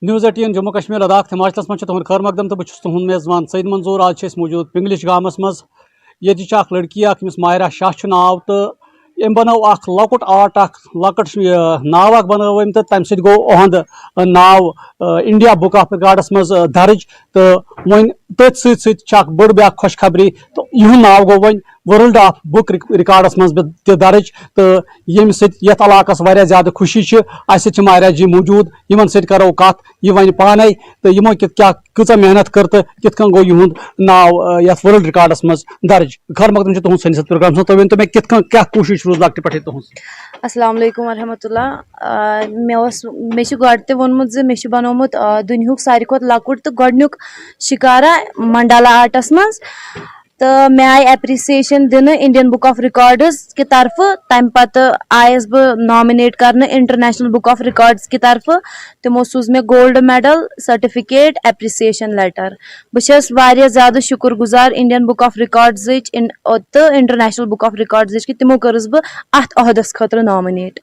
News 18 Jammu Kashmir Ladakh Himachal मज तुहद खैर मकदम तो बहुत तुहद मेज़बान सईद मंजूर। आज मौजूद पिंगलिश गामस मज ये लड़की अमिस मायरा शाह नाव तो अम बनो लकुट आर्ट लकट नाव बनव तो तम सो अहद नाव इंडिया बुक ऑफ रिकॉर्ड्स मज दर्ज तो वन तथ सत बड़ ब्या खुशखबरी तो यह नाव गो one world of book records मज दर्ज तो यम सत इलाकस वारिया ज्यादा खुशी अस मायरा जी मौजूद इन सत करो कत यह वन पाने तो यमो क्या कच मेहनत कर तो कित गो यह नाव यथ वर्ल्ड रिकॉर्ड्स मज दर्ज। खैर मकदम तुम सैनिस प्रोग्राम तो वन तो मे क्या कोशिश रोज लकट पे तुज। अस्सलाम वालेकुम वरहमतुल्लाह। मे गड ते वोनमुत जे मे बनोमुत दुनियुक सारी खोत लकुट तो गडनुक शिकारा मंडाला आर्टस मज तो मे आई एप्रिसिएशन दिन इंडियन बुक ऑफ रिकॉर्ड्स की तरफ तम पत आयस बह नॉमिनेट करने इंटरनेशनल बुक ऑफ रिकॉर्ड्स की तरफ तमो सूज मे gold medal certificate appreciation letter. बस वारिया ज़्यादा शुक्र गुजार इंडियन बुक ऑफ रिकॉर्ड्स तो इंटरनेशनल बुक ऑफ रिकॉर्ड्स कि तमो करस बह अत अहदस खतर नॉमिनेट।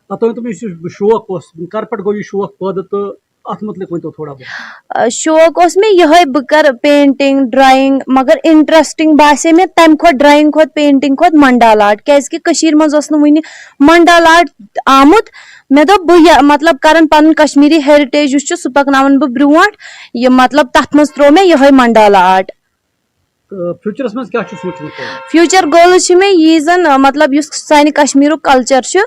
शौक कर पे गो शौक पैदा तो अत मतलब वन तो थोड़ा बहुत शौक मे यह बह कर पेंटिंग ड्राइंग मगर इंटरेस्टिंग बासे मे तम खो ड्राइंग खो पेंटिंग खो मंडाला आर्ट क्या मज वन मंडाला आर्ट आमुत मे दोप बह मतलब करन पन कश्मीरी हेरिटेज सह पकनावन बह ब्रोट यह मतलब तथ मज त्रो मे यह मंडाला आर्ट। फ्यूचरस मज क्या सोचन फ्यूचर गोल्स मे यी जन मतलब सान कश्मीर कल्चर सह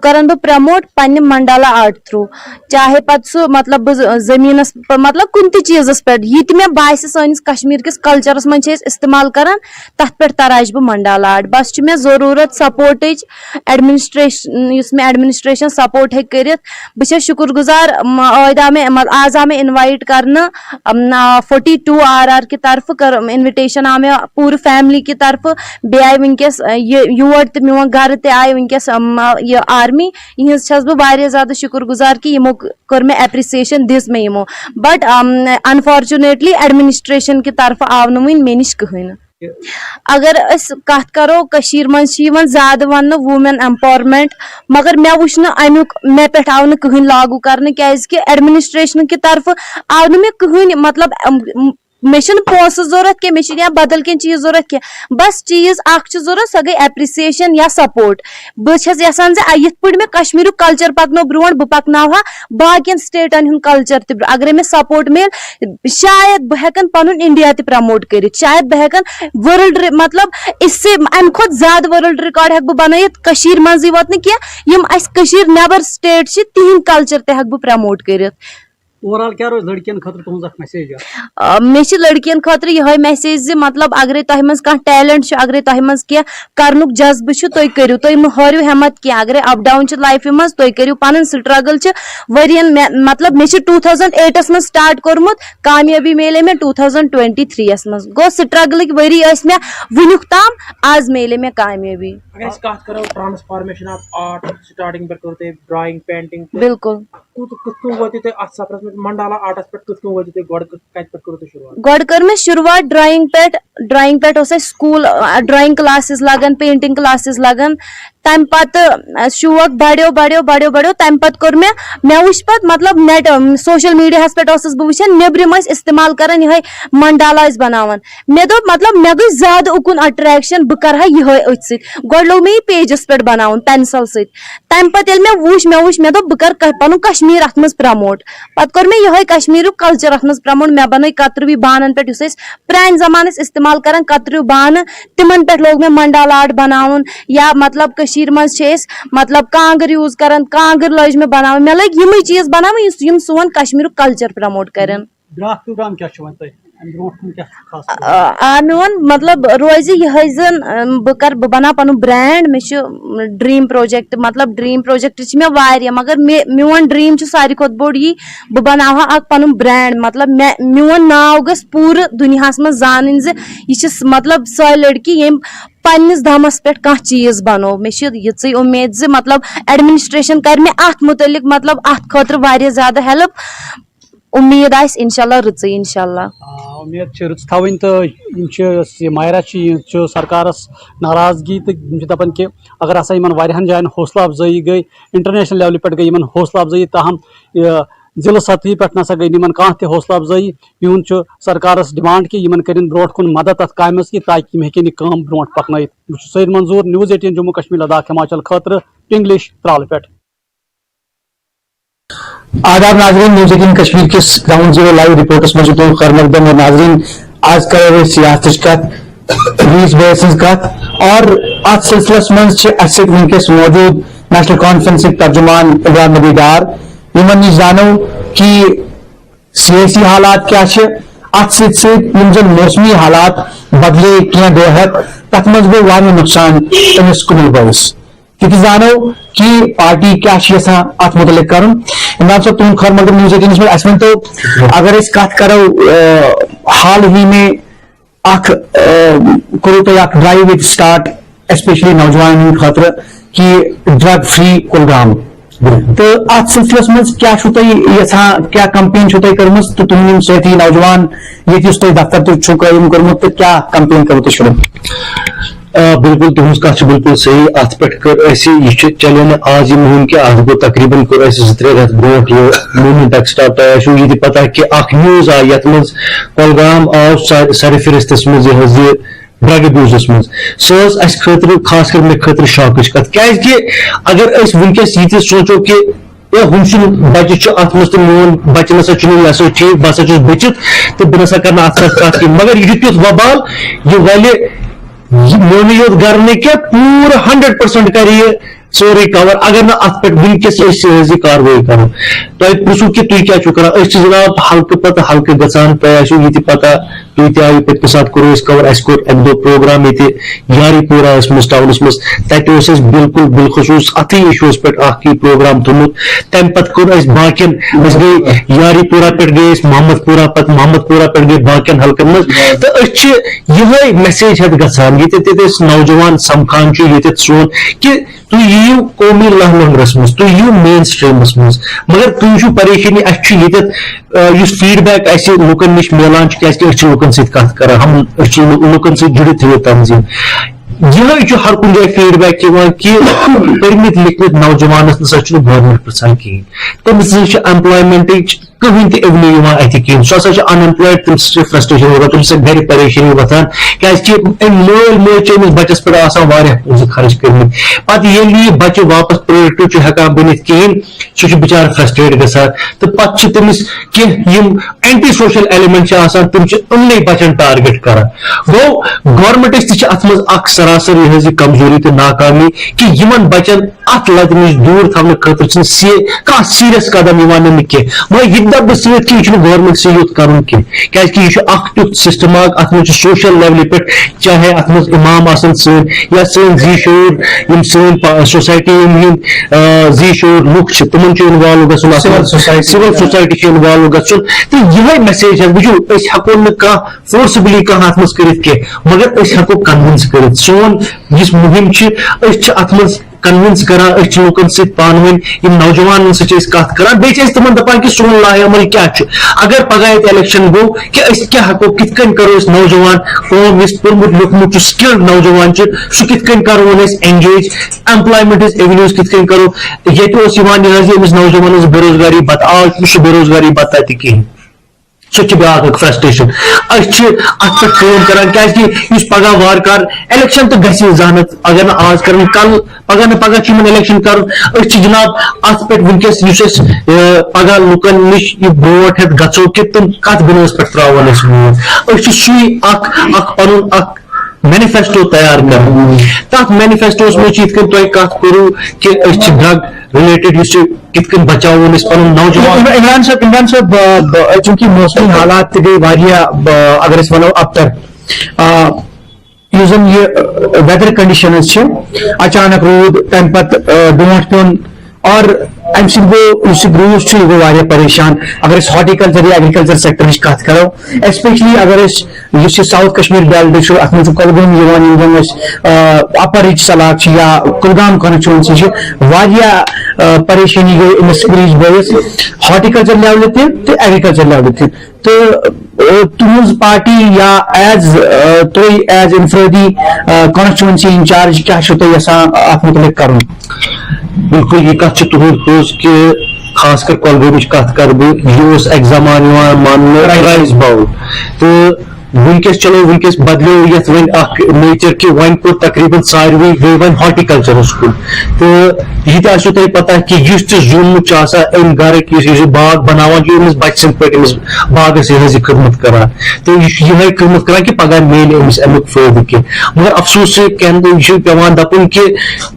करन बह प्रमोट पन्ने मंडाला आर्ट थ्रू चाहे पत सह मतलब जमीनस मतलब कुन ति चीजस पे ये मे बासे सानिस कश्मीर किस कल्चरस मज इस्तेमाल करान तथ पे तराज बह मंडाला आर्ट। बस मे जरूरत सपोर्ट एडमिनिस्ट्रेशन सपोर्ट हे कर बह शुक्र गुजार आज आ मे इनवाइट करना 42 RR की तरफ कर इन्विटेशन आ मे पूरी फैमिली की तरफ बे आय वनकस योर तो मोन घर ते आय वनकस ये आर्मी यहज बह ज्यादा शुक्र गुजार कि यमो कर मे एप्रिसिएशन दिस मे यमो बट अनफॉर्चुनेटली एडमिनिस्ट्रेशन की तरफ आव न वन मे निश कहीं। अगर अस कत करो कशीर मज ज्यादा वन वुमेन एम्पावरमेंट मगर मे वुच अमुक मे पे आव कहीं लागू करने क्या एडमिनिस्ट्रेशन की तरफ आव मे कहीं मतलब मे पोस जरूरत क्या मे बदल क्या चीज जरूरत क्या बस चीज जरूरत सह गई एप्रिसिएशन या सपोर्ट। बहुत यसान ये पे कश्मीर कल्चर पकनो ब्रो बह पकना बाकियन स्टेटन हूं कल्चर त अगर मे सपोर्ट मिल शायद बह हेकन पन इंडिया त प्रमोट कर शायद बह हेकन वर्ल्ड मतलब इससे अम खुद ज्यादा वर्ल्ड रिकॉर्ड हेक बह बनत मज वोत नम नेबर स्टेट तिहद कल्चर त हेक बह प्रमोट कर। ओवरऑल क्या रोज लड़कियन खतर तुहज मैसेज मे लड़कियन खतर यह मैसेज मतलब अगर तह मज कह टैलेंट अगर तह मज क्या करनुक जज्ब तुम करू तुम हारू हिम्मत क्या अगर अप डाउन लाइफ मज तुम करू पन स्ट्रगल वरियन मतलब मे 2008 मज स्टार्ट कोर्मुत कामयाबी मिले मे 2023 मज गो स्ट्रगल वरी मे वनुक ताम आज मिले मे कामयाबी। ट्रांसफॉर्मेशन ऑफ आर्ट स्टार्टिंग पे ड्राइंग पेंटिंग बिल्कुल मंडाला आर्टस पे गड कर मे शुरुआत ड्राइंग पे स्कूल ड्राइंग क्लासेस लगन पेंटिंग क्लासेस लगन तम पत शौक बढ़ो बढ़ो बढ़ो बढ़ो तम पत कोर मे वुच पत मतलब नेट सोशल मीडिया पे बह वुचान नेब्रिम इस्तेमाल करान यह मंडाला बनावन मे दो मतलब मे गई ज्यादा उकुन अट्रैक्शन बह कर यह अथ सत गो लोग मे पेजस पे बनावन पेंसिल सत तम पत मे वुच मे दो बह कर पन कश्मीर अत मज प्रमोट पत कोर मे यह कश्मीर कल्चर अत मज प्रमोट मे बन कतरवी बानन पे प्रान जमान इस्तेमाल करान कतरव बान तिमन पे लोग मे मंडाला आर्ट बनावन या मतलब मज मतलब कांगर यूज करान कांगर लज मे बनावन मे लग यम चीज बनावन सोन कश्मीर कल्चर प्रमोट करन। प्रोग्राम क्या मोन मतलब रोज यह जन बह बना पन ब्रांड मे ड्रीम प्रोजेक्ट मतलब ड्रीम प्रोजेक्ट मे वारिया मगर मोन ड्रीम सारी खोत बोड़ यी बह बनावा पन ब्रांड मतलब मोन नाव गस पूरे दुनिया मज जान यह मतलब सह लड़की यम पन्निस दमस पे कह चीज बनो मे ये उम्मीद मतलब एडमिनिस्ट्रेशन कर मे अत मुतलिक मतलब अत खतर वारिया ज्यादा हेल्प उम्मीद आस इंशाल्लाह रुच इंशाल्लाह उम्मीद रुच थवन तो मायरा सरकारस नाराजगी तो दपान कि अगर हसा इन वारियान जायन हौसला अफजाई गई इंटरनेशनल लेवल पे गई इन हौसला अफजाई ताहम ضلع سطح پہ نسا گئی نمن کھانا تہ حوصلہ افزائی یہن سرکارس ڈمانڈ کہ یمن کرن برو کن مدد ات کام کی تاکہ ہم ہوں برو پکنائت بہت سید منظور نیوز 18 جموں کشمیر لداخ ہماچل خاطر پنگلش ترال پہ. آداب ناظرین، نیوز 18 کشمیر کس گراؤنڈ زیرو لائیو رپورٹس میں تو خیر مقدم. اور ناظرین آج کرے سیاست کت ریس بحث کت اور ات سلسلس من ونکس موجود نیشنل کانفرنس ترجمان عمران نبی ڈار یمن نش زانو کہ سیاسی حالات کیا ات زن موسمی حالات بدلے کی دہت تک مز گو واریاہ نقصان امس کنل بوس تہ زانو کہ پارٹی کیا ات متعلق کرن. عمران صاحب تہد خیر مقدم نیوز 18 میں ون تو اگر اس کت کرو حال ہی میں کرو تھی ڈرائیو سٹارٹ اسپیشلی نوجوان خاطر کہ ڈرگ فری کلگام تو ات سلسلس مز کیا یھان کیا کمپین تھی کرم تو تہند ساتھی نوجوان یس تھی دفتر تھی قائم کورمت تو کیا کمپین کرو تھی شروع؟ بالکل تہذ کت بالکل صحیح ات پہ یہ چلو نا آج یہ مہم کہ ات گو تقریباً کور زٕ ترٛےٚ رٮ۪تھ برونٛٹھ یہ موومنٹ اکھ سٹارٹ. تۄہہِ آسیو یہ تہِ پتہ کہ اکھ نیوز آئی یتھ منٛز کۄلگام آو سرِ فہرستس منٛز یہ ڈرگ ابیوزس منٛز. سۄ ٲس اسہِ خٲطرٕ خاص کر مےٚ خٲطرٕ شاکٕچ کتھ کیازِ کہ اگر أسۍ ونکیٚس یہِ تہِ سونٛچو کہ ہُم چھُنہٕ بچہِ چھُ اتھ منٛز تہٕ میون بچہِ نسا چھُنہٕ یہِ ہسا ٹھیٖک بہٕ ہسا چھُس بٔچِتھ تہٕ بہٕ نسا کرٕ نہٕ اتھ پٮ۪ٹھ کتھ کینٛہہ. مگر یہِ چھُ تیُتھ وبال یہِ ولہِ میون یوت گر نہٕ کینٛہہ پوٗرٕ 100% کرِ یہِ سورُے کور اگر نہٕ اتھ پٮ۪ٹھ ونکیٚس أسۍ سٲرسٕے کاروٲیی کرو. تۄہہِ پرژھو کہ تُہۍ کیٛاہ چھِو کران. أسۍ چھِ جناب ہلکہٕ پتہٕ ہلکہٕ گژھان. تۄہہِ آسیو یہِ تہِ پتہ تُہۍ تہِ آیِو پٔتمہِ ساتہٕ کوٚرُو أسۍ کور اَسہِ کوٚر اَکہِ دۄہ پروگرام ییٚتہِ یاری پوراہس منٛز ٹاونس منٛز تتہِ اوس اَسہِ بالکل بالخصوٗص اتھٕے اِشوٗوس پٮ۪ٹھ اکھ یہِ پروگرام تھوٚمُت. تمہِ پتہٕ کوٚر اَسہِ باقین أسۍ گٔے یاری پورہ پٮ۪ٹھ گٔے أسۍ محمد پورہ پتہٕ محمد پورہ پٮ۪ٹھ گٔے باقین حلقن منٛز تہٕ أسۍ چھِ یِہے میسیج ہٮ۪تھ گژھان ییٚتٮ۪تھ أسۍ نوجوان سمکھان چھِ ییٚتٮ۪تھ سون کہ تُہۍ یِیِو قومی لہہ لنگرس منٛز تُہۍ یِیِو مین سٹریٖمس منٛز مگر تُہۍ وٕچھِو پریشٲنی اَسہِ چھُ ییٚتٮ۪تھ یُس فیٖڈ بیک اَسہِ لُکن نِش میلان چھُ کیازِ کہِ أسۍ چھِ لُکن سۭتۍ کتھ کران أسۍ چھِ لُکن سۭتۍ جُڑِتھ یہِ تنظیٖم. یِہے چھُ ہر کُنہِ جایہِ فیٖڈ بیک یِوان کہ پٔرمٕتۍ لیکھمٕتۍ نوجوانس نسا چھُنہٕ گورمنٹ پرژھان کِہیٖنۍ تٔمِس ہسا چھِ ایمپلایمنٹٕچ کٕہٕنۍ تہِ اِونیو یِوان اَتھِ کِہیٖنۍ. سُہ ہسا چھُ ان ایمپلایڈ تٔمِس چھِ فرسٹریشن واتان تٔمِس چھِ گرِ پریشٲنی وۄتھان کیازِ کہِ أمۍ مٲلۍ مٲج چھِ أمِس بچس پٮ۪ٹھ آسان واریاہ پونٛسہٕ خرٕچ کٔرمٕتۍ پتہٕ ییٚلہِ یہِ بچہِ واپس پروڈکٹِو چھُ ہٮ۪کان بٔنِتھ کِہیٖنۍ سُہ چھُ بِچارٕ فرسٹریٹ گژھان تہٕ پتہٕ چھِ تٔمِس کینٛہہ یِم اینٹی سوشل ایلیمنٹ چھِ آسان تِم چھِ یِمنٕے بچن ٹارگیٹ کران. گوٚو گورمنٹس تہِ چھِ اتھ منٛز اکھ سراسر یہِ کمزوری تہٕ ناکامی کہ یِمن بچن اتھ لتہِ نِش دوٗر تھاونہٕ خٲطرٕ چھِنہٕ کانٛہہ سیٖریس قدم یِوان نِنہٕ کینٛہہ. مگر یہِ دپہٕ بہٕ سۭتۍ کہِ یہِ چھُنہٕ گورمنٹسٕے یوت کرُن کینٛہہ کیازِ کہِ یہِ چھُ اکھ تیُتھ سسٹم اکھ اتھ منٛز چھُ سوشل لیولہِ پٮ۪ٹھ چاہے اتھ منٛز امام آسن سٲنۍ یا سٲنۍ زی شعوٗر یِم سٲنۍ سوسایٹی یِم ہٕنٛدۍ زی شعوٗر لُکھ چھِ تِمن چھُ اِنوالو گژھُن سِول سوسایٹی چھُ اِنوالو گژھُن تہٕ یِہے میسیج حظ وٕچھِو أسۍ ہٮ۪کو نہٕ کانٛہہ فورسبلی کانٛہہ اتھ منٛز کٔرِتھ کینٛہہ مگر أسۍ ہٮ۪کو کنوِنس کٔرِتھ. سون یُس مہم چھِ أسۍ چھِ اتھ منٛز کنوِنس کران أسۍ چھِ لُکن سۭتۍ پانہٕ ؤنۍ یِم نوجوانن سۭتۍ چھِ أسۍ کتھ کران بیٚیہِ چھِ أسۍ تِمن دپان کہِ سون لاہِ عمل کیاہ چھُ اگر پگہہ ییٚتہِ الیکشن گوٚو کہِ أسۍ کیاہ ہٮ۪کو کِتھ کٔنۍ کرو أسۍ نوجوان قوم یُس پوٚرمُت لیوٗکھمُت چھُ سکلڈ نوجوان چھُ سُہ کِتھ کٔنۍ کروون أسۍ اینگیج ایمپلایمنٹ ہٕنٛز ایونیوز کِتھ کٔنۍ کرو. ییٚتہِ اوس یِوان یہِ حظ أمِس نوجوانس بے روزگاری بتہٕ آز چھُنہٕ سُہ بے روزگاری بتہٕ تتہِ کِہیٖنۍ سُہ چھِ بیاکھ اکھ فرسٹریشن. أسۍ چھِ اتھ پٮ۪ٹھ کٲم کران کیازِ کہِ یُس پگہہ وارٕ کارٕ الیکشن تہٕ گژھِ زانتھ اگر نہٕ آز کرن کل پگہہ نہٕ پگہہ چھُ یِمن الیکشن کرُن. أسۍ چھِ جناب اتھ پٮ۪ٹھ ونکیٚس یُس أسۍ پگہہ لُکن نِش یہِ برونٛٹھ ہٮ۪تھ گژھو کہِ تِم کتھ بُنیادس پٮ۪ٹھ تراون أسۍ ووٹ أسۍ چھِ سُے اکھ پنُن اکھ مینیفیسٹو تیار کران. تتھ مینیفیسٹوس منٛز چھِ یِتھ کٔنۍ تۄہہِ کتھ کوٚروٕ کہِ أسۍ چھِ ڈرگ رِلیٹڈ یُس چھُ کِتھ کٔنۍ بچاوون أسۍ پنُن نوجوان. عمران صٲب چوٗنٛکہِ موسمی حالات تہِ گٔے واریاہ اگر أسۍ ونو ابتر یُس زن یہِ ویدر کنڈِشنز چھِ اچانک روٗد تمہِ پتہٕ برونٛٹھ پیوٚن اور امہِ سۭتۍ گوٚو یُس یہِ گروٗس چھُ یہِ گوٚو واریاہ پریشان. اگر أسۍ ہارٹیکلچر یا ایگریکلچر سیکٹرٕچ کتھ کرو ایسپیشلی اگر أسۍ یُس یہِ ساوُتھ کشمیٖر بیلٹ چھُ اتھ منٛز چھُ کۄلگوم یِوان یِم زن أسۍ اپر ریٖچس علاقہٕ چھِ یا کُلگام کانسچُوینسی چھِ واریاہ پریشٲنی گٔے أمِس گریٖش بٲیِس ہارٹیکلچر لیولہِ تہِ تہٕ ایگریکلچر لیولہِ تہِ تہٕ تُہنٛز پارٹی یا ایز تُہۍ ایز انفرٲدی کانسچُوینسی انچارج کیاہ چھِو تُہۍ یژھان اتھ متعلق کرُن؟ بالکل یہ کتھ چھِ تُہنٛد پوٚز کہِ خاص کر کۄلگٲمِچ کتھ کرٕ بہٕ یہِ اوس اَکہِ زمانہٕ یِوان ماننہٕ رایس باول تہٕ ونکس چلو ونکس بدلیو یتھ وۄنۍ اکھ نیچر کہ وۄنۍ کوٚر تقریباً ساروٕے گٔے وۄنۍ ہارٹیکلچرس کُن تہٕ یہِ تہِ آسیو تۄہہِ پتہ کہ یُس تہِ زیوٗنمُت چھُ آسان امہِ گرٕکۍ یُس یہِ باغ بناوان چھُ أمِس بچہِ سٕنٛدۍ پٲٹھۍ أمِس باغس یِہٕنٛز یہِ خدمت کران تہٕ یہِ چھُ یِہے خدمت کران کہ پگاہ میلہِ أمِس امیُک فٲیدٕ کینٛہہ مگر افسوٗس سۭتۍ یہِ چھُ پیٚوان دپُن کہ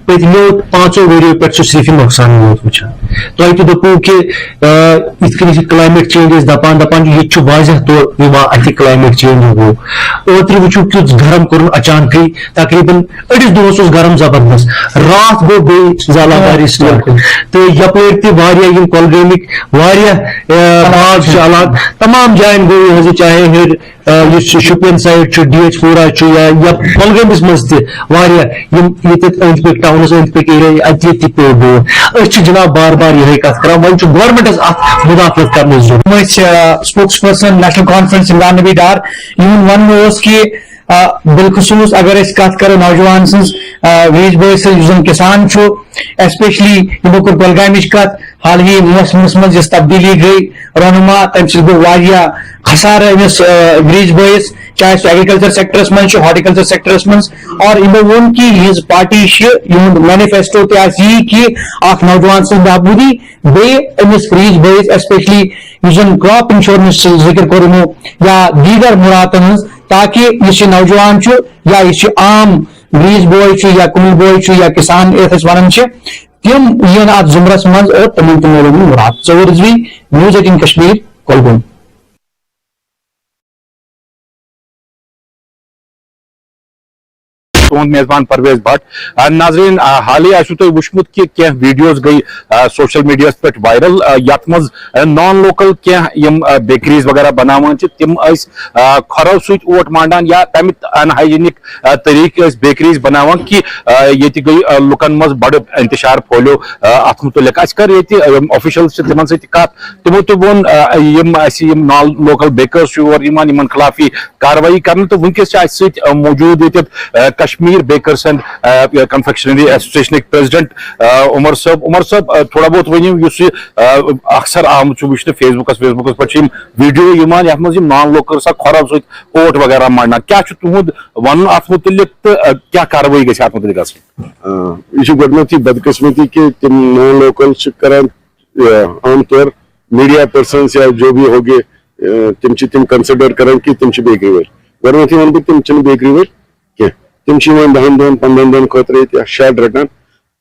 پٔتمیو 5 ؤرۍیو پٮ۪ٹھ چھُ صرف نۄقصانٕے یوت وٕچھان تۄہہِ تہِ دوٚپوُ کہ یِتھ کٔنۍ چھِ کلایمیٹ چینج أسۍ دپان چھِ ییٚتہِ چھُ واضح طور یِوان اَتہِ کلایمیٹ چینج گوٚو اوترٕ وٕچھو کیُتھ گرم کوٚرُن اچانکٕے تقریباً أڑِس دۄہس اوس گرم زبردست راتھ گوٚو بیٚیہِ زالاباری سٹاٹ تہٕ یپٲرۍ تہِ واریاہ یِم کۄلگٲمِکۍ واریاہ باغ چھِ علاقہٕ تمام جاین گوٚو یہِ حظ چاہے ہیٚرِ یُس شُپین سایڈ چھُ ڈی ایچ پورہ چھُ یا کۄلگٲمِس منٛز تہِ واریاہ یِم ییٚتٮ۪تھ أنٛدۍ پٔکۍ ٹاونس أنٛدۍ پٔکۍ ایریا اَتہِ تہِ پیٚو دود أسۍ چھِ جناب بار بار یِہے کتھ کران وۄنۍ چھُ گورمنٹس اتھ مداخلت کرنٕچ ضروٗرت spokes person national conference Imran نبی ڈار یِہُنٛد وننہٕ اوس کہ بالخصوص اگر أسۍ کتھ کرو نوجوان سٕنٛز ویج بٲے سٕنٛز یُس زن کسان چھُ ایسپیشلی یِمو کوٚر کۄلگامِچ کتھ حال ہی موسمس منٛز یۄس تبدیٖلی گٔے رونما تمہِ سۭتۍ گوٚو واریاہ خسارٕ أمِس گریٖج بٲیِس چاہے سُہ ایگریکلچر سیکٹرس منٛز چھُ ہارٹیکلچر سیکٹرس منٛز اور یِمو ووٚن کہ یِہنٛز پارٹی چھِ یِہُنٛد مینیفیسٹو تہِ آسہِ یی کہ اکھ نوجوان سٕنٛز نابودی بیٚیہِ أمِس گریٖج بٲیِس ایسپیشلی یُس زن کراپ انشورنس ذِکر کوٚر یِمو یا دیٖگر مُراتن ہٕنٛز تاکہ یُس یہِ نوجوان چھُ یا یُس یہِ عام گریٖج بوے چھُ یا کُمل بوے چھُ یا کسان یتھ أسۍ ونان چھِ تِم یِن اتھ ضُمرس منٛز اور تِمن تہِ میلن مُراد ژٕ رضوی نیوز 18 کشمیر کۄلگوم تہد میزبان پرویز بٹ ناظرین حالی آسو تھی وچمت کہ کی ویڈیوز گئی سوشل میڈیا پہ وائرل یت مز نان لوکل کی بیکریز وغیرہ بناوان تم کھرو ست اوٹ مانڈان یا تمہ ان ہائجینک طریقہ بیکریز بناوان کہ یہ گئی لکن مز بڑ انتشار پھولیو ات متعلق اس کر یہ آفیشلز تمن ست کت تمو تہ ون نان لوکل بیکرز اور ان خلاف کاروٲیی کرنے تو ونکس ست موجود یہ Kashmir bakers and confectionery association president Umar Sahab تھوڑا بہت ؤنِو یُس اکثر آمت وچھنہٕ فیس بکس پہ ویڈیو یت مز نان لوکل سا کھۄرو سۭتۍ اوٹ وغیرہ مانڈان کیا تہد ون ات متعلق تو کیا کاروٲیی گژھِ ات متعلق گژھٕنۍ یہ گۄڈنیتھٕے بدقسمتی کہ تم نان لوکل کران عام طور میڈیا پرسنس یا جو بھی ہوگے تم کنسیڈر کران کہ تم بیکری وٲلۍ گۄڈنیتھٕے ون بہٕ تم چھنہٕ بیکری وٲلۍ کینٛہہ تم 10 دۄہن 15 دۄہن خٲطرٕ ییٚتہِ شیڈ رٹان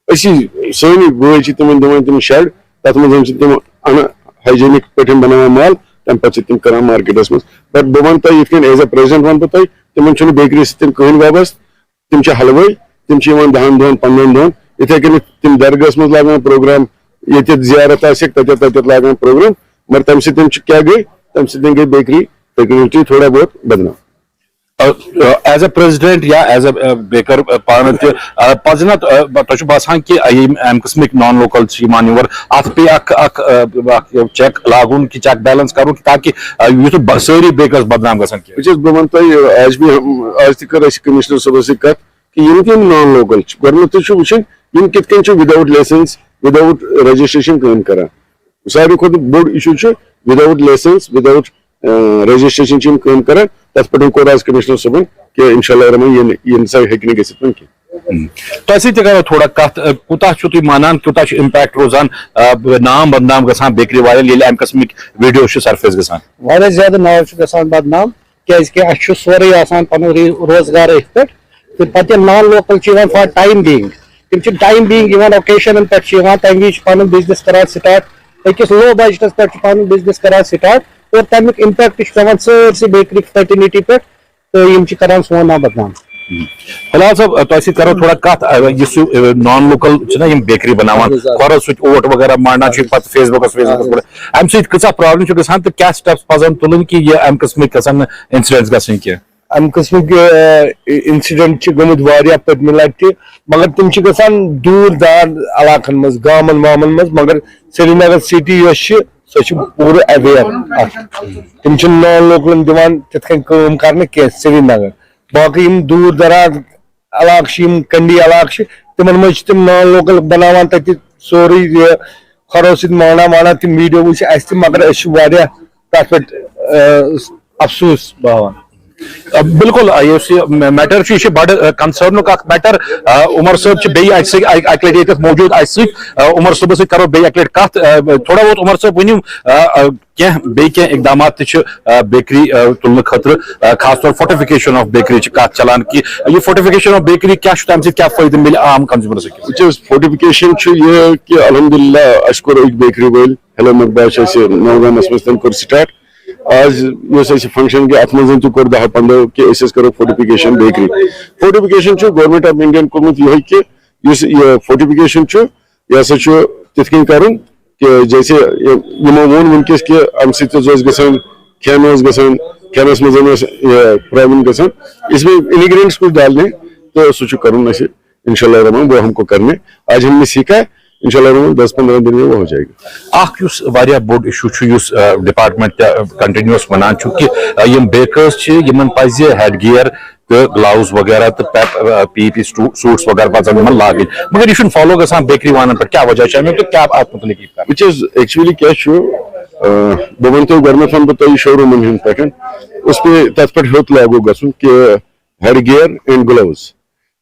أسی سٲنی بٲے چھِ تمن دِوان تم شیڈ تتھ منٛز تم ان ہایجینک پٲٹھۍ بناوان مال تمہِ پتہٕ چھِ تم کران مارکیٹس منٛز بٹ بہٕ ونہٕ تۄہہِ یِتھ کٔنۍ ایز اے پریزیڈنٹ ونہٕ بہٕ تۄہہِ تمن چھُنہٕ بیکری سۭتۍ کٕہٕنۍ وابستہٕ تم چھِ حلوٲے تم چھِ یِوان 10 دۄہن 15 دۄہن یِتھے کٔنۍ تم درگاہس منٛز لاگان پروگرام ییٚتٮ۪تھ زیارت آسٮ۪کھ تتٮ۪تھ لاگان پروگرام مگر تمہِ سۭتۍ کیاہ گٔے تمہِ سۭتۍ گٔے بیکری فیکلٹی تھوڑا بہت بدنام ایز اے پریزیڈنٹ یا ایز اے بیکر پان پزن تہ باسان کہ ام قسمک نان لوکل یور ات پہ چیک لاگن کہ چیک بیلنس کرن تاکہ یتھ ساری بیکرز بدنام گژھن بہٕ ونہٕ تۄہہِ آز تہِ کٔر اَسہِ کمشنر صٲبس سۭتۍ کتھ کہ یم تہِ نان لوکل چھِ گۄڈنیتھٕے چھُ وٕچھُن یم کِتھ کٔنۍ چھِ وداوُٹ لایسنس وداوُٹ رجسٹریشن کٲم کران ساروی کھۄتہٕ بوٚڑ اِشوٗ چھُ وداوُٹ لایسنس وداوُٹ رجسٹریشن چھِ یم کٲم کران تتھ پٮ۪ٹھ کوٚر آز کمشنر صٲبن کہ انشاء اللہ رحمان یہ نسا ہیٚکہِ نہٕ گٔژھِتھ وۄنۍ کینٛہہ تۄہہِ سۭتۍ تہِ کرو تھوڑا کتھ کوٗتاہ چھِو تُہۍ مانان کوٗتاہ چھُ امپیکٹ روزان نام بدنام گژھان بیکری والٮ۪ن ییٚلہِ امہِ قٕسمٕکۍ ویڈیو چھِ سرفیس گژھان واریاہ زیادٕ ناو چھُ گژھان بدنام کیازکہِ اَسہِ چھُ سورُے آسان پنُن روزگار أتھۍ پٮ۪ٹھ تہٕ پتہٕ یِم نان لوکل چھِ یِوان فار ٹایم بینگ تِم چھِ ٹایم بینگ یِوان اوکیشنن پٮ۪ٹھ چھِ یِوان تمہِ وِزِ چھِ پنُن بِزنس کران سٹارٹ أکِس لو بجٹس پٮ۪ٹھ چھِ پنُن بِزنس کران سٹارٹ اور تمیُک امپیکٹ چھُ پیوان سٲرسٕے بیکری فرٹِلٹی پٮ۪ٹھ تہٕ یِم چھِ کران سون ناو بدنام فلحال صٲب تۄہہِ سۭتۍ کرو تھوڑا کتھ یُس نان لوکل چھِنہ یِم بیکری بناوان کھۄرو سۭتۍ اوٹ وغیرہ مانڈان چھِ پتہٕ فیس بکس پٮ۪ٹھ امہِ سۭتۍ کۭژاہ پرابلم چھِ گژھان تہٕ کیاہ سٹیپس پزن تُلٕنۍ کہ یہِ امہِ قٕسمٕکۍ گژھن نہٕ انسیڈنٹس گژھٕنۍ کینٛہہ امہِ قٕسمٕکۍ انسیڈنٹ چھِ گٔمٕتۍ واریاہ پٔتمہِ لٹہِ تہِ مگر تِم چھِ گژھان دوٗر دار علاقن منٛز گامن وامن منٛز مگر سرینگر سٹی یۄس چھِ سۄ چھِ پوٗرٕ اویر اتھ تِم چھِنہٕ نان لوکلن دِوان تِتھ کٔنۍ کٲم کرنہٕ کینٛہہ سرینگر باقٕے یِم دوٗر دراز علاقہٕ چھِ یِم کنڈی علاقہٕ چھِ تِمن منٛز چھِ تِم نان لوکل بناوان تتہِ سورُے یہِ खरो सत माना तम वीडियो वो मगर तथ पे अफसोस बावान बिल्कुल मैटर बड़ कंसर्न मैटर उमर साहब अक लट मौजूद उमर साहब सो करो बे अक लट कत थोड़ा बहुत उमर साहब वनु कह इकदाम बेकरी तुलने खतर खास तौर फोर्टिफिकेशन ऑफ बेकरी कत चलान कि यह फोर्टिफिकेशन ऑफ बेकरी क्या तम क्या फायदे मिले आम कंज्यूमर फोर्टिफिकेशन ये कि अल्हम्दुलिल्लाह अस कोर बेकरी वल हेलो मकबाश नौगामस मज कोर स्टार्ट आज फंक्शन के अत मज कोर 10-15 कि करो fortification bakery fortification government of Indian कोमुत यह कि फोर्टिफिकेशन यह तिथ कन कर कि जैसे यमो वोन वनकस कि अम खेनस मज प्रॉब्लम ग इसमें इंग्रेडिएंट्स कुछ डालने तो सह कर इंशाल्लाह रहमान वो हमको करने आज हमने सीखा है इंशाल्लाह 10-15 दिन में वो हो जाएगा। बोर्ड इशू डिपार्टमेंट कंटिन्यूस वनान कि बेकर्स पज हेड गियर तो ग्लव्स वगैरह तो पी सूट्स वगैरह पजन लाग मगर यह फॉलो ग बेकरी वालन पे क्या वजह तो क्या एक्चुअली क्या बह वन गोमेंट वन बह शोरूम पे उस पे तथ पे होत लागू गसन कि हेड गियर एंड ग्लव्स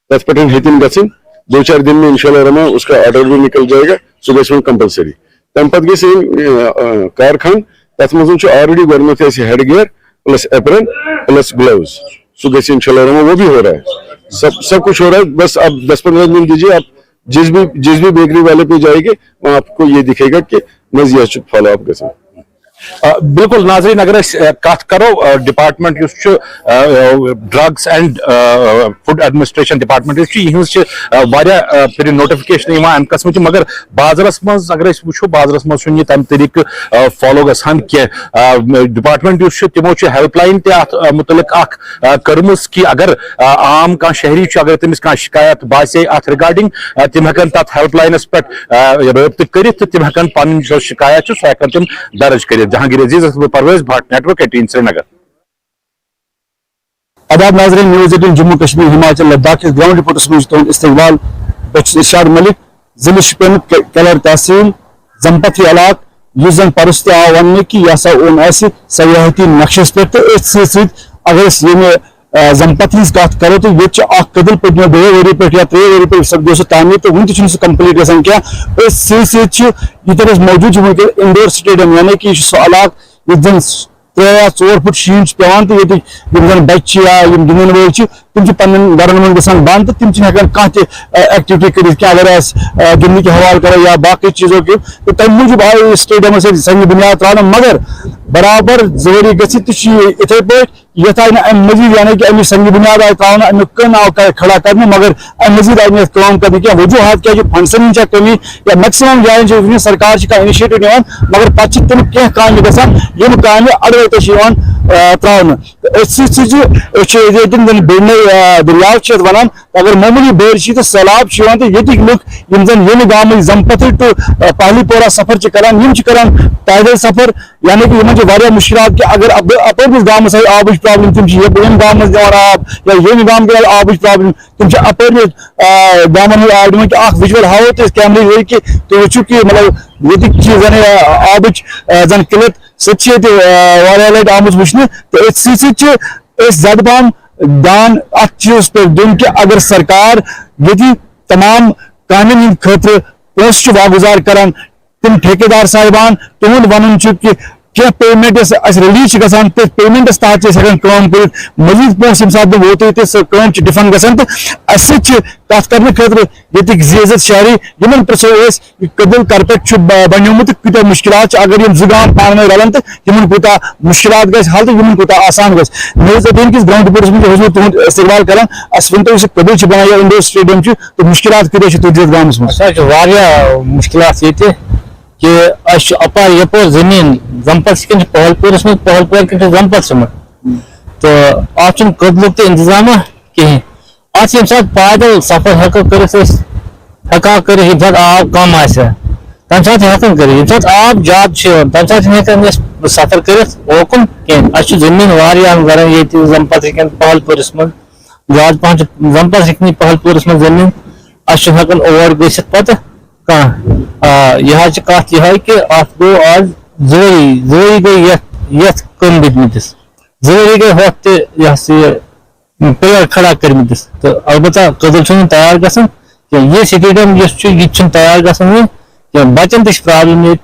तथ पे हेतिन गन 2-4 दिन में इंशाल्लाह रहमान उसका ऑर्डर भी निकल जाएगा सुबह कंपलसरी तम पे गई कारखान तथ मज already government head gear plus apron plus gloves so गई इंशाल्लाह रहमान वो भी हो रहा है सब कुछ हो रहा है बस आप 10-15 दिन दीजिए आप जिस भी बेकरी वाले पे जाएंगे वहाँ आपको ये दिखेगा कि मज फॉलो अप गए बिल्कुल नाज़रीन अगर कत करो department drugs and food administration department फिर नोटिफिकेशन अम कस्म मगर बाजरस मज अगर वो बाजरस मज तम तरीक फॉलो गसान कह डिपार्टमेंट तमो हेल्पलाइन मुतलिक कर्म कि अगर आम कह शहरी अगर तमिस कह शिकायत बासे अत रिगार्डिंग तम हेकन तथ हेल्पलाइनस पे रब्त कर तम हेकन पन शिकायत सह हेकन तम दर्ज कर जहांगीर अजीज परवेज भट्ट नेटवर्क 18 श्रीनगर। आदाब नाज़रीन न्यूज़ 18 जम्मू कश्मीर हिमाचल लद्दाख के ग्राउंड रिपोर्टर्स में तुम इस्तकबाल इरशाद मलिक जिले शुपियन कलर तहसील जमपथी इलाक यह परस आव वन कि यह ओन सयाहती नक्शस पे तो अगर जमपथी कत करो तो ये कदल पत्म 2 वरी पे या 3 वरी पे सपदो सह तामीर तो वन सह कंप्लीट गसान क्या सत मौजूद इंडोर स्टेडियम यानी कि सह इलाक ये 3 या 4 फुट शीन पेवान तो ये बच्चे या गिंदन वो तम पन गरन मन ग बंद तो तम हेकान कह एक्टिविटी कर अगर गिंदने के हवाले करो या बाकी चीज़ों के तो तम मूजूब आए स्टेडियम संग बुनियाद त्रा मगर बराबर 2 वरी गथे पे यथ आय अम मजीद यानी कि अमिक संग बुनियाद आय त्रा अमुक कन आव खड़ा कर मगर अम मजीद आय काम कर क्या वजूहत क्या फंडसन कमी या मैक्सिमम जायन सरकार का इनिशिएटिव निवान मगर पे तम कह काम गम काम अड़वे त्रा दरियाव वन अगर मामूली बेर तो सैलाब तो ये लुक ये गाम जमपथी टू पहलीपोरा सफर करान पैदल सफर यानी कि इन मुश्किल कि अगर अपर गामस आब प्रॉब्लम तम गाम दिवान आब या ये गाम के आब प्रॉब्लम तम अपर गामन आब दिवान कि विजुअल हावो तो कैमरे कि तुम वो कि मतलब ये जन आब जन किलत सत लट आम वुचन तो जद पहम दान अत चीज पे दिन कि अगर सरकार ये तमाम कामन खतर पोस्ट वागुजार करान तम ठेकेदार साहिबान तुंद वन कि क्या पेमेंट रिलीज गसान पेमेंट तहत काम कर मजीद पोस ये सात वोत तो डिफन गसान तो कत कर खतर ये जीजत शहरी इन पो कदल करपेट बनोमुत कूत मुश्किल अगर ये 2 गाम पान रलन तो इन कूत मुश्किल हल तो इन कूत आसान न्यूज़ 18 किस ग्राउंड रिपोर्टस में हजूर तुद इस्तकबाल कर वन तो कदल बना इंडोर स्टेडियम तो मुश्किल कत गामस मुश्किल कि अपार यपोर जमीन जमपथ पहलपुरस में पहलपुर जमपथ तो अत कदलुक तो इंतजाम कहें अत ये सात पैदल सफर हेको कर आब कम तम सात हेकन कर ये आब ज्यादा तम सात सफर कर ओकुन कहें जमीन गरन ये जमपथ पहलपुरस में ज्यादा पहन जमपथ पहलपुरस में जमीन हेकन और गत पे यह कत यह कि अत गो आज जरी गई यथ कम दितमतिस जरी गई होत पिलर खड़ा करमतिस तो अलबत्ता कदल तैयार गसन ये स्टेडियम यह तैयार गसन बचन तक प्रॉब्लम ये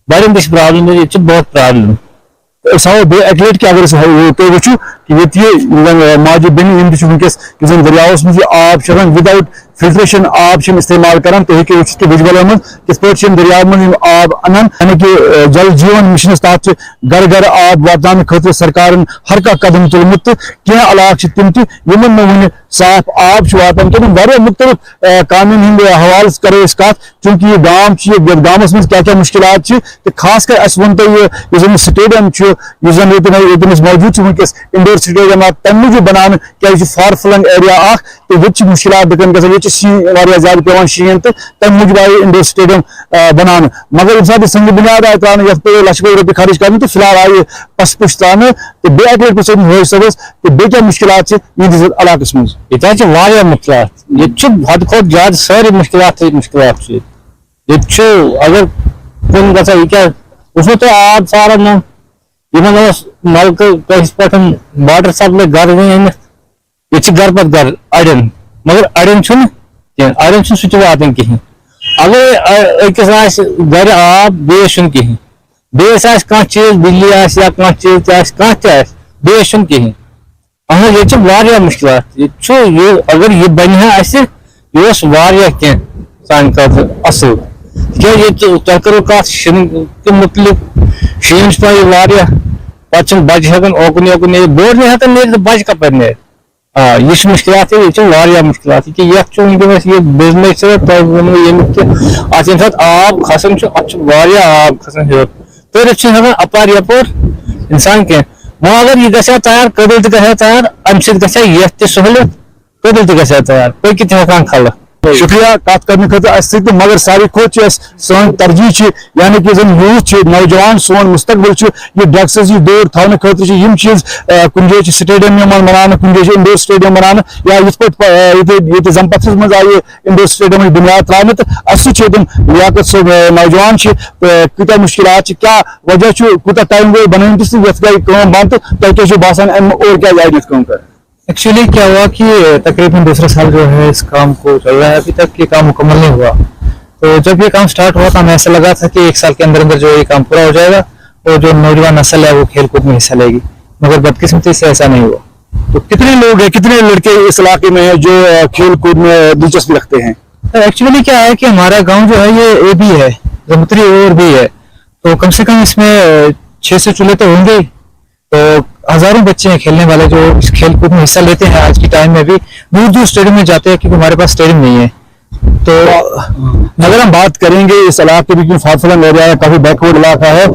बड़न तक प्रॉब्लम ये बहुत प्रॉब्लम एटलेट कि अगर तुम वो कि माजि बेन वनकस दरियावस मज आब विदाउट फिल्ट्रेशन आब इस्तेमाल करान तो वो कि विजुअल मज किस पे दरियाव मज आब अनान यानी कि जल जीवन मिशन तहत घर घर आब वातान खतर सरकार हर कह कदम तुलमुत कह इलाक तम तमन वन साफ आब वातान तो वारिया मुख्तलिफ कामन हंद हवाल करो कत चूंकि यह गाम गामस मज क्या मुश्किलात तो खास कर अस वन तो स्टेडियम ये मौजूद वनकस इंडोर स्टेडियम तम मूजूब बनाने क्या फार फ्लंग एरिया तो ये मुश्किलात दकन ग ये ज्यादा पे शीन तो तम मूजूब आई इंडोर स्टेडियम बनाने मगर ये साथ संग बुनियाद आए त्रान ये पे लक्ष रुपये खर्च कर तो फिलहाल आई पस पुश त्रान तो बे अटलेट पे सबस तो बे क्या मुश्किलात इस इलाकस मज ये मुश्किलात ये हद खो ज्यादा सारी मुश्किलात ये अगर कुन ग क्या तो आब सारा ना नलक पे वाटर सप्लाई घर वन ये घर पे घर अड़न मगर अड़न अड़न सह वातान कहें अगर अकिस घर आब बेस कहें बेस कह चीज बिजली या कह चीज बेस कहें ये मुश्किलात ये अगर यह बन यह कह सान असल क्या तुम करो कत मुतलिक शीन पे पे बच्चे हेन ओकुन योकुन बोर नहीं हेकान नीर तो बच्चे कपर नीर यह मुश्किलात ये मुश्किलात कि वनकस ये बिजनेस अत आब खसान आब खसान हर तरित हेकान अपार यपोर इंसान कह वह अगर यह गया तैयार कदल तैयार अम सह सहूलियत कदल तैयार तैयार पकित हेकान खल शुक्रिया कत करने खतर मगर सारी खोत सन तरजीह यानी कि यूथ नौजवान सोन मुस्तकबिल यह ड्रग्स दूर थवने खतर चीज कुन जाए स्टेडियम बनाने कुन जाए इंडोर स्टेडियम बनाने या ये जमपथस मज आई इंडोर स्टेडियम बुनियाद त्राने तो अस लियाकत सोब नौजवान कूत मुश्किलात क्या वजह कूत टाइम गई बनस ये गई बंद तो क्या बासान और क्या आए कर एक्चुअली क्या हुआ कि तकरीबन दूसरा साल जो है इस काम को चल रहा है, अभी तक ये काम मुकम्मल नहीं हुआ। तो जब ये काम स्टार्ट हुआ था हमें ऐसा लगा था कि 1 साल के अंदर अंदर जो ये काम पूरा हो जाएगा और जो नौजवान नस्ल है वो खेल कूद में हिस्सा लेगी, मगर बदकिस्मती से ऐसा नहीं हुआ। तो कितने लोग हैं, कितने लड़के इस इलाके में हैं जो खेल कूद में दिलचस्पी रखते हैं? एक्चुअली क्या है कि हमारा गाँव जो है ये ए भी है, जमतरी और भी है, तो कम से कम इसमें 600 चूल्हे तो होंगे। तो हजारों बच्चे हैं खेलने वाले जो इस खेल कूद में हिस्सा लेते हैं। आज की टाइम में भी दूर दूर स्टेडियम में जाते हैं क्योंकि हमारे पास स्टेडियम नहीं है। तो अगर हम बात करेंगे इस इलाके में फारफलंग एरिया है, काफी बैकवर्ड इलाका है,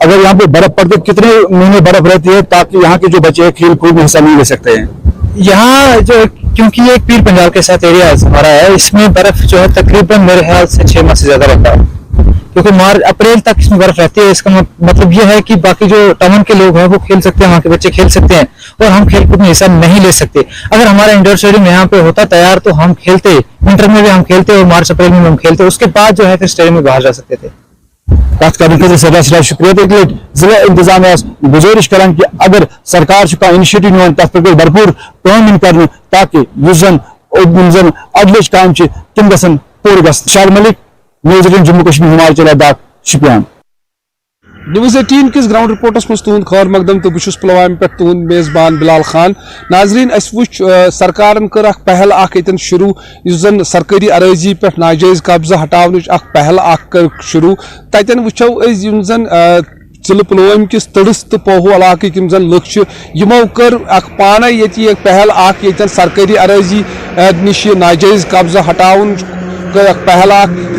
अगर यहाँ पे बर्फ पड़ती है कितने महीने बर्फ रहती है ताकि यहाँ के जो बच्चे खेल कूद में हिस्सा नहीं ले सकते हैं? यहाँ जो क्योंकि एक पीर पंजाब के साथ एरिया हमारा है, इसमें बर्फ जो है तकरीबन मेरे ख्याल से 6 माह से ज्यादा रहता है, क्योंकि मार्च अप्रैल तक इसमें बर्फ रहती है। इसका मतलब यह है कि बाकी जो टाउन के लोग हैं वो खेल सकते हैं, वहाँ के बच्चे खेल सकते हैं और हम खेल कूद में हिस्सा नहीं ले सकते। अगर हमारा इंडोर स्टेडियम यहाँ पे होता तैयार तो हम खेलते, विंटर में भी हम खेलते और मार्च अप्रैल में हम खेलते, उसके बाद जो है फिर स्टेडियम में बाहर जा सकते थे। बात करने के लिए सदा शुक्रिया। तो जिला इंतजामिया गुजारिश करान कि अगर सरकार का इनिशिएटिव निवान तथ पे भरपूर काम कर ताकि जन अदलच काम तम गसन पूर ग। शार मलिक, न्यूज़ 18 जम्मू कश्मीर हिमाचल लद्दाख शुपियान। न्यूज़ 18 किस ग्राउंड रिपोर्टस मज तुंद खैर मकदम तो बहुत पुलवाम पे तुंद मेजबान बिलाल खान। नाजरीन अस वुच सरकारन कर पहल यन शुरू जन सरकारी अराजी पे नाजायज कब्जा हटावन पहल कर शुरू। तन वो जन जिले पुलवाम किस तड़स तो पोहू इलाक जन लुक यमो कर पाने ये पहल यन सरकारी अराजी नश नाजायज कब्जा हटावन पहल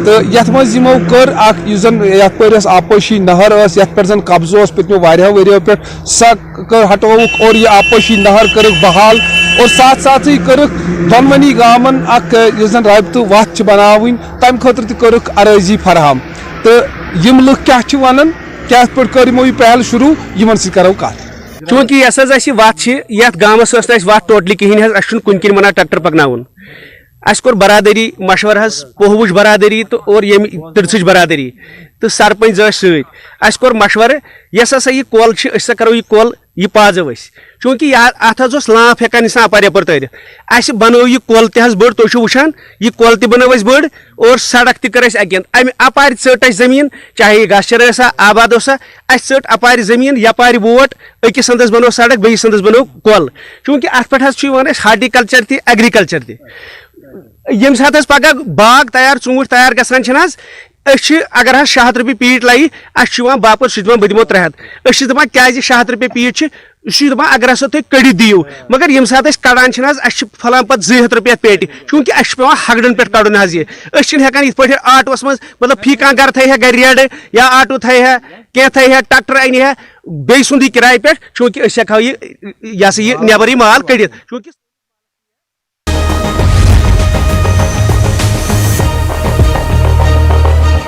तो यथ मज यमो कर जन यथ पे आपोशी नहर यथ पे जन कब्जा पत्मो वरियो पे सह हटोक और यह आपोशी नहर कर बहाल और साथ साथ ही कर दोनवनी गामन जन राबत वत बनावन तम खतर कर अराजी फराहम। तो यम लुक क्या वन क्या पे कर यमो पहल शुरू यमन सो करो कत। चूंकि यस वत गामस वत टोटली कहें कुन किन मना ट्रैक्टर पकन اس کور برادری مشور حظ پوہوچ برادری تو اور یم ترسچ برادری تو سرپنچ زٲژ سۭتۍ اس کور مشور یس ہسا یہ کۄل چھِ أسۍ ہسا کرو یہ کۄل یہ پازو أسۍ چونکہ اتھ حظ اوس لانپ ہٮ۪کان انسان اپٲرۍ یپٲرۍ تٲرِتھ اَسہِ بنٲو یہ کۄل تہِ حظ بٔڑ تُہۍ چھِو وٕچھان یہ کۄل تہِ بنٲو اَسہِ بٔڑ اور سڑک تہِ کٔر اَسہِ اکہِ اندٕ امہِ اپارِ ژٔٹ اَسہِ زٔمیٖن چاہے یہ گاسچر ٲسا آباد اوسا اَسہِ ژٔٹ اپارِ زٔمیٖن یپارِ ووٹ أکِس انٛدس بنٲو سڑک بیٚیِس انٛدس بنٲو کۄل چونکہ اتھ پٮ۪ٹھ حظ چھُ یِوان اَسہِ ہارٹیکلچر تہِ ایگرِکلچر تہِ ییٚمہِ ساتہٕ حظ پگہہ باغ تیار ژوٗنٛٹھۍ تیار گژھان چھِنہٕ حظ أسۍ چھِ اگر حظ 600 رۄپیہِ پیٖٹ لگہِ اَسہِ چھُ یِوان باپٲرۍ سُہ چھُ دپان بہٕ دِمو 300 أسۍ چھِ دپان کیازِ 600 رۄپیہِ پیٖٹ چھِ سُہ چھُ دپان اگر ہسا تُہۍ کٔڑِتھ دِیِو مگر ییٚمہِ ساتہٕ أسۍ کڑان چھِنہٕ حظ اَسہِ چھِ پھلان پتہٕ 200 رۄپیہِ اَتھ پیٹہِ چوٗنٛکہِ اَسہِ چھُ پیوان ہگڑن پٮ۪ٹھ کڑُن حظ یہِ أسۍ چھِنہٕ ہٮ۪کان یِتھ پٲٹھۍ آٹوٗوس منٛز مطلب فی کانٛہہ گرٕ تھایہِ ہا گرِ ریڈٕ یا آٹوٗ تھایہِ ہا کینٛہہ تھایہِ ہا ٹریکٹر انہِ ہا بیٚیہِ سُنٛدٕے کِراے پٮ۪ٹھ چوٗنٛکہِ أسۍ ہٮ۪کہو یہِ ہسا یہِ نٮ۪بر یہِ مال کٔڑِتھ چوٗنٛکہِ